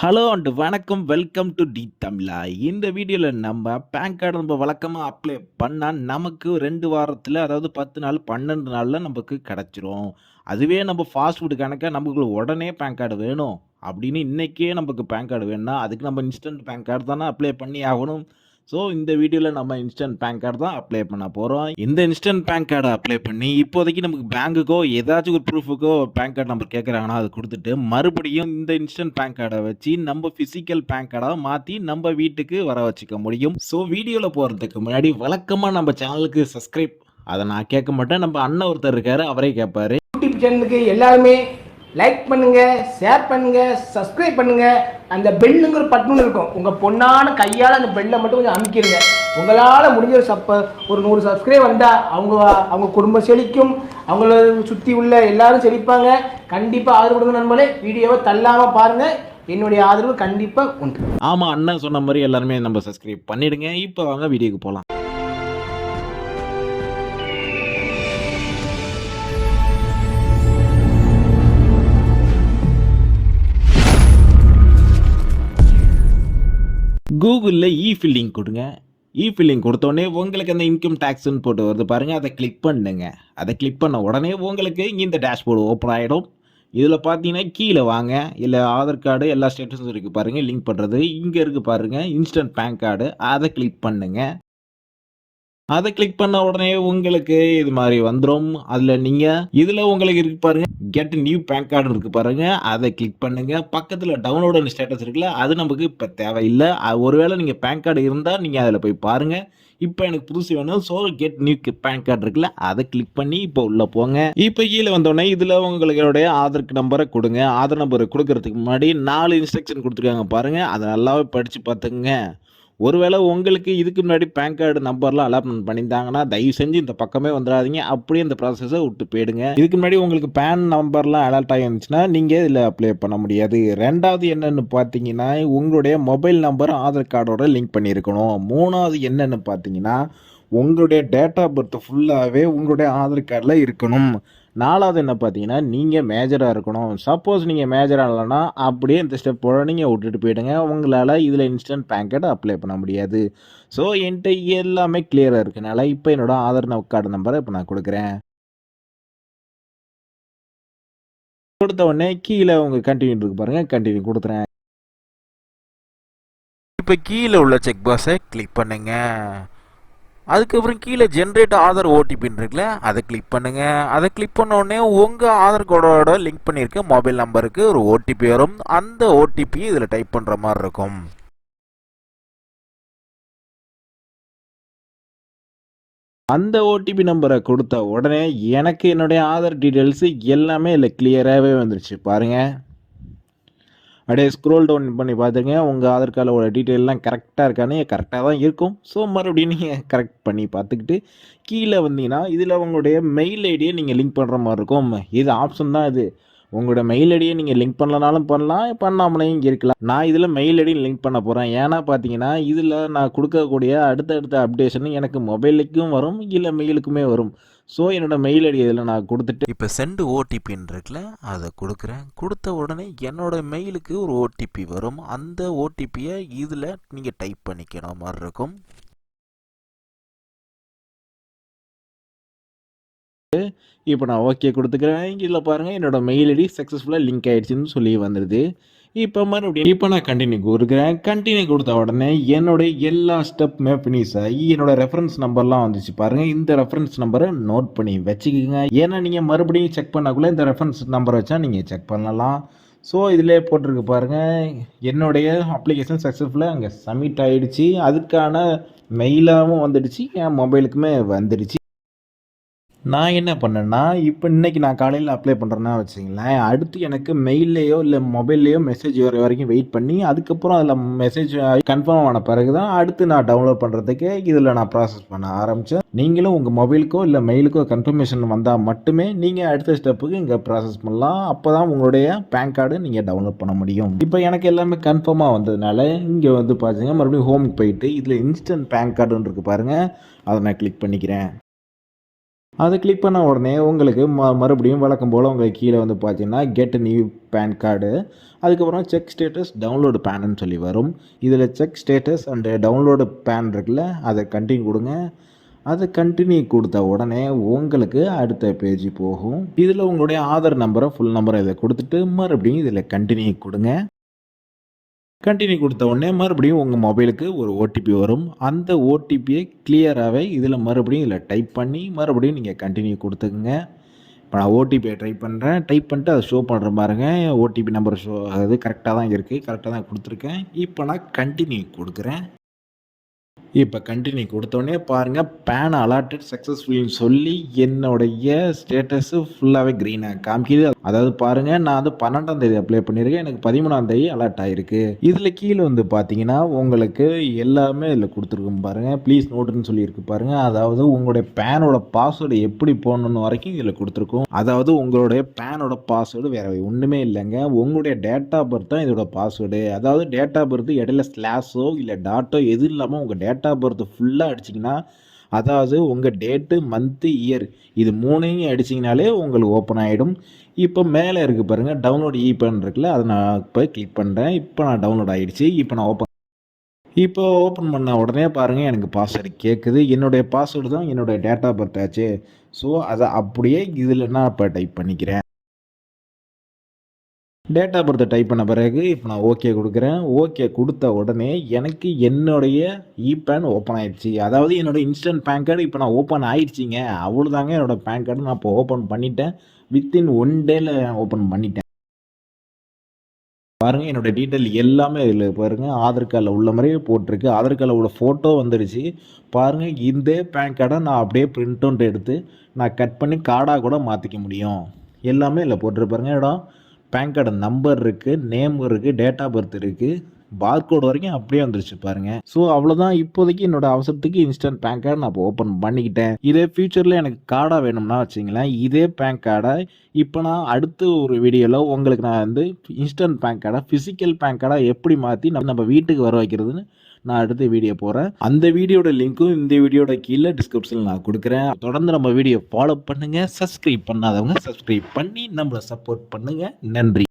Hello and வணக்கம். Welcome to D தமிழா. இந்த வீடியோல நம்ம பான் கார்டு நம்ம வழக்கமா அப்ளை பண்ணா நமக்கு 2 வாரத்துல, அதாவது 10 நாள், 12 நாள்ல நமக்கு கிடைச்சிரும். அதுவே நம்ம ஃபாஸ்ட் ஃபுட் கணக்கா நமக்கு உடனே பான் கார்டு வேணும் அப்படின்னு இன்னைக்கே நமக்கு பான் கார்டு வேணும்னா, அதுக்கு நம்ம இன்ஸ்டன்ட் பான் கார்டு தானே அப்ளை பண்ணி ஆகணும். ஸோ இந்த வீடியோல நம்ம இன்ஸ்டன்ட் பான் கார்டு தான் அப்ளை பண்ண போறோம். இந்த இன்ஸ்டன்ட் பான் கார்ட அப்ளை பண்ணி இப்போதைக்கு நமக்கு பேங்குக்கோ ஏதாச்சும் ஒரு ப்ரூஃபுக்கோ பான் கார்டு நம்பர் கேட்குறாங்கன்னா, அது குடுத்துட்டு மறுபடியும் இந்த இன்ஸ்டன்ட் பான் கார்ட வச்சு நம்ம பிசிக்கல் பான் கார்டா மாத்தி நம்ம வீட்டுக்கு வர வச்சுக்க முடியும். ஸோ வீடியோல போறதுக்கு முன்னாடி வழக்கமா நம்ம சேனலுக்கு சப்ஸ்கிரைப் அத நான் கேட்க மாட்டேன். நம்ம அண்ணன் ஒருத்தர் இருக்காரு, அவரே கேட்பாரு. யூடியூப் சேனலுக்கு எல்லாருமே லைக் பண்ணுங்க, ஷேர் பண்ணுங்க, சப்ஸ்கிரைப் பண்ணுங்க. அந்த பெல்லுங்கிற பட்டன் இருக்கும், உங்க பொண்ணான கையால் அந்த பெல்லை மட்டும் கொஞ்சம் அமுக்கிடுங்க. உங்களால் முடிஞ்ச ஒரு 100 சப்ஸ்கிரைப் வந்தால் அவங்க குடும்பம் செழிக்கும், அவங்கள சுற்றி உள்ள எல்லாரும் செழிப்பாங்க. கண்டிப்பாக ஆதரவு கொடுங்க நண்பர்களே. வீடியோவை தள்ளாமல் பாருங்கள், என்னுடைய ஆதரவு கண்டிப்பாக உண்டு. ஆமாம், அண்ணன் சொன்ன மாதிரி எல்லாருமே நம்ம சப்ஸ்கிரைப் பண்ணிடுங்க. இப்போ வாங்க வீடியோக்கு போகலாம். கூகுளில் ஃபில்லிங் கொடுங்க. ஃபில்லிங் கொடுத்தோடனே உங்களுக்கு அந்த இன்கம் டேக்ஸ்ன்னு போட்டு வருது பாருங்கள், அதை கிளிக் பண்ணுங்க. அதை கிளிக் பண்ண உடனே உங்களுக்கு இந்த டேஷ்போர்டு ஓப்பன் ஆகிடும். இதில் பார்த்தீங்கன்னா கீழே வாங்க, இல்லை ஆதார் கார்டு எல்லா ஸ்டேட்டஸும் இருக்குது பாருங்கள், லிங்க் பண்ணுறது இங்கே இருக்குது பாருங்கள், இன்ஸ்டன்ட் பேன் கார்டு. அதை கிளிக் பண்ணுங்க. அதை கிளிக் பண்ண உடனே உங்களுக்கு இது மாதிரி வந்துடும். அதில் நீங்கள் இதில் உங்களுக்கு இருக்கு பாருங்க, கெட் நியூ பேன் கார்டு இருக்கு பாருங்க, அதை கிளிக் பண்ணுங்க. பக்கத்தில் டவுன்லோடு ஸ்டேட்டஸ் இருக்குல்ல, அது நமக்கு இப்போ தேவையில்லை. ஒருவேளை நீங்கள் பேன் கார்டு இருந்தால் நீங்கள் அதில் போய் பாருங்க. இப்போ எனக்கு புதுசு வேணும், so get new PAN card இருக்குல்ல, அதை கிளிக் பண்ணி இப்போ உள்ளே போங்க. இப்போ கீழே வந்தோடனே இதில் உங்களுடைய ஆதார் நம்பரை கொடுங்க. ஆதார் நம்பரை கொடுக்கறதுக்கு முன்னாடி 4 இன்ஸ்ட்ரக்ஷன் கொடுத்துருக்காங்க பாருங்க, அதை நல்லாவே படித்து பார்த்துங்க. ஒருவேளை உங்களுக்கு இதுக்கு முன்னாடி பேன் கார்டு நம்பர்லாம் அலாட்மெண்ட் பண்ணியிருந்தாங்கன்னா தயவு செஞ்சு இந்த பக்கமே வந்துடாதீங்க, அப்படியே இந்த ப்ராசஸை விட்டு போயிடுங்க. இதுக்கு முன்னாடி உங்களுக்கு பேன் நம்பர்லாம் அலாட் ஆகிருந்துச்சுன்னா நீங்கள் இதில் அப்ளை பண்ண முடியாது. ரெண்டாவது என்னென்னு பார்த்தீங்கன்னா, உங்களுடைய மொபைல் நம்பர் ஆதார் கார்டோட லிங்க் பண்ணியிருக்கணும். மூணாவது என்னென்னு பார்த்தீங்கன்னா, உங்களுடைய டேட் ஆஃப் பர்த் ஃபுல்லாகவே உங்களுடைய ஆதார் கார்டில் இருக்கணும். நாலாவது என்ன பார்த்தீங்கன்னா, நீங்கள் மேஜராக இருக்கணும். சப்போஸ் நீங்கள் மேஜராக இல்லைன்னா அப்படியே இந்த ஸ்டெப்போட நீங்கள் விட்டுட்டு போயிடுங்க. உங்களால் இதில் இன்ஸ்டன்ட் பேன் கார்டு அப்ளை பண்ண முடியாது. ஸோ என்கிட்ட எல்லாமே கிளியராக இருக்கனால இப்போ என்னோடய ஆதார் கார்டு நம்பரை இப்போ நான் கொடுக்குறேன். கொடுத்த உடனே கீழே உங்கள் கண்டினியூ இருக்கு பாருங்கள், கண்டினியூ கொடுத்துறேன். இப்போ கீழே உள்ள செக் பாக்ஸை கிளிக் பண்ணுங்க. அதுக்கப்புறம் கீழே ஜென்ரேட் ஆதார் ஓடிபின்னு இருக்குல்ல, அதை கிளிக் பண்ணுங்க. அதை கிளிக் பண்ண உடனே உங்கள் ஆதார் கார்டோட லிங்க் பண்ணியிருக்க மொபைல் நம்பருக்கு ஒரு ஓடிபி வரும். அந்த ஓடிபி இதில் டைப் பண்ணுற மாதிரி இருக்கும். அந்த ஓடிபி நம்பரை கொடுத்த உடனே எனக்கு என்னுடைய ஆதார் டீட்டெயில்ஸு எல்லாமே இல்லை கிளியராகவே வந்துருச்சு பாருங்கள். அப்படியே ஸ்க்ரோல் டவுன் பண்ணி பார்த்துங்க, உங்கள் ஆதார் கார்டோட டீட்டெயிலெலாம் கரெக்டாக இருக்கான்னு. கரெக்டாக தான் இருக்கும். ஸோ மறுபடியும் நீங்கள் கரெக்ட் பண்ணி பார்த்துக்கிட்டு கீழே வந்தீங்கன்னா இதில் உங்களுடைய மெயில் ஐடியை நீங்கள் லிங்க் பண்ணுற மாதிரி இருக்கும். இது ஆப்ஷன் தான். இது உங்களோட மெயில் ஐடியை நீங்கள் லிங்க் பண்ணலனாலும் பண்ணலாம், பண்ணாமலையும் இருக்கலாம். நான் இதில் மெயில் ஐடியும் லிங்க் பண்ண போகிறேன். ஏன்னா பார்த்தீங்கன்னா இதில் நான் கொடுக்கக்கூடிய அடுத்தடுத்த அப்டேஷன் எனக்கு மொபைலுக்கும் வரும், இல்லை மெயிலுக்குமே வரும். ஸோ என்னோடய மெயில் ஐடி இதில் நான் கொடுத்துட்டு இப்போ சென்ட் ஓடிபின்னு இருக்குல்ல, அதை கொடுக்குறேன். கொடுத்த உடனே என்னோடய மெயிலுக்கு ஒரு ஓடிபி வரும். அந்த ஓடிபியை இதில் நீங்கள் டைப் பண்ணிக்கிற மாதிரி இருக்கும். இப்போ நான் ஓகே கொடுத்துக்கிறேன். இதில் பாருங்கள், என்னோடய மெயில் ஐடி சக்ஸஸ்ஃபுல்லாக லிங்க் ஆகிடுச்சின்னு சொல்லி வந்துடுது. இப்போ மறுபடியும் இப்போ நான் கண்டினியூ கொடுக்குறேன். கண்டினியூ கொடுத்த உடனே என்னுடைய எல்லா ஸ்டெப்புமே ஃபினிஷ் ஆகி என்னோடய ரெஃபரன்ஸ் நம்பர்லாம் வந்துச்சு பாருங்கள். இந்த ரெஃபரன்ஸ் நம்பரை நோட் பண்ணி வச்சுக்கோங்க. ஏன்னா நீங்கள் மறுபடியும் செக் பண்ணக்குள்ளே இந்த ரெஃபரன்ஸ் நம்பரை வச்சா நீங்கள் செக் பண்ணலாம். ஸோ இதிலே போட்டிருக்கு பாருங்கள், என்னுடைய அப்ளிகேஷன் சக்ஸஸ்ஃபுல்லாக அங்கே சப்மிட் ஆகிடுச்சு. அதுக்கான மெயிலாகவும் வந்துடுச்சு, என் மொபைலுக்குமே வந்துடுச்சு. நான் என்ன பண்ணேன்னா, இப்போ இன்றைக்கி நான் காலையில் அப்ளை பண்ணுறேன்னா வச்சுங்களேன், அடுத்து எனக்கு மெயில்லையோ இல்லை மொபைல்லையோ மெசேஜ் வர வரைக்கும் வெயிட் பண்ணி அதுக்கப்புறம் அதில் மெசேஜ் கன்ஃபார்ம் ஆன பிறகு தான் அடுத்து நான் டவுன்லோட் பண்ணுறதுக்கு இதில் நான் ப்ராசஸ் பண்ண ஆரம்பித்தேன். நீங்களும் உங்கள் மொபைலுக்கோ இல்லை மெயிலுக்கோ கன்ஃபர்மேஷன் வந்தால் மட்டுமே நீங்கள் அடுத்த ஸ்டெப்புக்கு இங்கே ப்ராசஸ் பண்ணலாம். அப்போ தான் உங்களுடைய பேன் கார்டு நீங்கள் டவுன்லோட் பண்ண முடியும். இப்போ எனக்கு எல்லாமே கன்ஃபார்மாக வந்ததுனால இங்கே வந்து பார்த்தீங்கன்னா மறுபடியும் ஹோமுக்கு போயிட்டு இதில் இன்ஸ்டன்ட் பேன் கார்டுன்னு இருக்குது பாருங்கள், அதை நான் கிளிக் பண்ணிக்கிறேன். அதை கிளிக் பண்ண உடனே உங்களுக்கு மறுபடியும் வழக்கம் போல் உங்களுக்கு கீழே வந்து பார்த்தீங்கன்னா கெட் நியூ பேன் கார்டு, அதுக்கப்புறம் செக் ஸ்டேட்டஸ் டவுன்லோடு பேனுன்னு சொல்லி வரும். இதில் check status and download PAN இருக்குல்ல, அதை கண்டினியூ கொடுங்க. அதை கண்டினியூ கொடுத்த உடனே உங்களுக்கு அடுத்த பேஜ் போகும். இதில் உங்களுடைய ஆதார் நம்பரை ஃபுல் நம்பரை இதை கொடுத்துட்டு மறுபடியும் இதில் கண்டினியூ கொடுங்க. கண்டினியூ கொடுத்த உடனே மறுபடியும் உங்கள் மொபைலுக்கு ஒரு ஓடிபி வரும். அந்த ஓடிபியை கிளியராகவே இதில் மறுபடியும் இதில் டைப் பண்ணி மறுபடியும் நீங்கள் கண்டினியூ கொடுத்துக்குங்க. இப்போ நான் ஓடிபியை டைப் பண்ணுறேன். டைப் பண்ணிட்டு அதை ஷோ பண்ணுற பாருங்க. ஓடிபி நம்பர் ஷோ ஆகுது. கரெக்டாக தான் இருக்குது. கரெக்டாக தான் கொடுத்துருக்கேன். இப்போ நான் கண்டினியூ கொடுக்குறேன். இப்போ கண்டினியூ கொடுத்தோடனே பாருங்கள், பேன் அலாட்டட் சக்ஸஸ்ஃபுல்னு சொல்லி என்னுடைய ஸ்டேட்டஸு ஃபுல்லாகவே க்ரீனாக காமிக்குது. அதாவது பாருங்கள், நான் வந்து 12ஆம் தேதி அப்ளை பண்ணியிருக்கேன். எனக்கு 13ஆம் தேதி அலர்ட் ஆகிருக்கு. இதில் கீழே வந்து பார்த்தீங்கன்னா உங்களுக்கு எல்லாமே இதில் கொடுத்துருக்கும் பாருங்கள். ப்ளீஸ் நோட்டுன்னு சொல்லியிருக்கு பாருங்கள். அதாவது உங்களுடைய பேனோட பாஸ்வேர்டு எப்படி போடணுன்னு வரைக்கும் இதில் கொடுத்துருக்கும். அதாவது உங்களுடைய பேனோட பாஸ்வேர்டு வேறு ஒன்றுமே இல்லைங்க. உங்களுடைய டேட் ஆஃப் பர்த் தான் இதோட பாஸ்வேர்டு. அதாவது டேட் ஆஃப் பர்த் இடையில ஸ்லாஷோ இல்லை டாட்டோ எது இல்லாமல் உங்கள் டேட் ஆஃப் பர்த் ஃபுல்லாக அடிச்சிங்கன்னா, அதாவது உங்கள் டேட்டு, மந்த்து, இயர் இது 3ஐயும் அடிச்சிங்கனாலே உங்களுக்கு ஓப்பன் ஆகிடும். இப்போ மேலே இருக்குது பாருங்கள், டவுன்லோட் இபேன் இருக்குல்ல, அதை நான் இப்போ கிளிக் பண்ணுறேன். இப்போ நான் டவுன்லோட் ஆகிடுச்சு. இப்போ நான் ஓப்பன் பண்ண உடனே பாருங்கள், எனக்கு பாஸ்வேர்டு கேட்குது. என்னுடைய பாஸ்வேர்டு தான் என்னுடைய டேட் ஆஃப் பர்த் ஆச்சு. ஸோ அதை அப்படியே இதில் நான் இப்போ டைப் பண்ணிக்கிறேன். டேட் ஆஃப் பர்த்தை டைப் பண்ண பிறகு இப்போ நான் ஓகே கொடுக்குறேன். ஓகே கொடுத்த உடனே எனக்கு என்னுடைய இபேன் ஓப்பன் ஆயிடுச்சு. அதாவது என்னோடய இன்ஸ்டன்ட் பேன் கார்டு இப்போ நான் ஓப்பன் ஆயிடுச்சிங்க. அவ்வளோதாங்க, என்னோடய பேன் கார்டு நான் இப்போ ஓப்பன் பண்ணிட்டேன். வித்தின் 1 டேயில் ஓப்பன் பண்ணிட்டேன். பாருங்கள், என்னோடய டீட்டெயில் எல்லாமே இதில் பாருங்கள். ஆதார் கார்டில் உள்ள மாதிரியே போட்டிருக்கு. ஆதார் கார்டில் உள்ள ஃபோட்டோ வந்துடுச்சு. பாருங்கள், இந்த பேன் கார்டை நான் அப்படியே பிரிண்ட் அவுட் எடுத்து நான் கட் பண்ணி கார்டாக கூட மாற்றிக்க முடியும். எல்லாமே இதில் போட்டிருப்பாருங்க. இடம் பேன் கார்டு நம்பர் இருக்குது, நேம் இருக்குது, டேட் ஆஃப் பர்த் இருக்குது, பார்கோடு வரைக்கும் அப்படியே வந்துருச்சு பாருங்கள். ஸோ அவ்வளோதான். இப்போதைக்கு என்னோடய அவசரத்துக்கு இன்ஸ்டன்ட் பேன் கார்டு நான் இப்போ ஓப்பன் பண்ணிக்கிட்டேன். இதே ஃபியூச்சரில் எனக்கு கார்டாக வேணும்னா வச்சிங்களேன், இதே பேன் கார்டை இப்போ நான் அடுத்த ஒரு வீடியோவில் உங்களுக்கு நான் வந்து இன்ஸ்டன்ட் பேன் கார்டை ஃபிசிக்கல் பேன் கார்டாக எப்படி மாற்றி நம்ம வீட்டுக்கு வர வைக்கிறதுன்னு நான் அடுத்த வீடியோ போகிறேன். அந்த வீடியோட லிங்க்கும் இந்த வீடியோட கீழே டிஸ்கிரிப்ஷனில் நான் கொடுக்குறேன். தொடர்ந்து நம்ம வீடியோ ஃபாலோ பண்ணுங்கள். சப்ஸ்கிரைப் பண்ணாதவங்க சப்ஸ்கிரைப் பண்ணி நம்மளை சப்போர்ட் பண்ணுங்கள். நன்றி.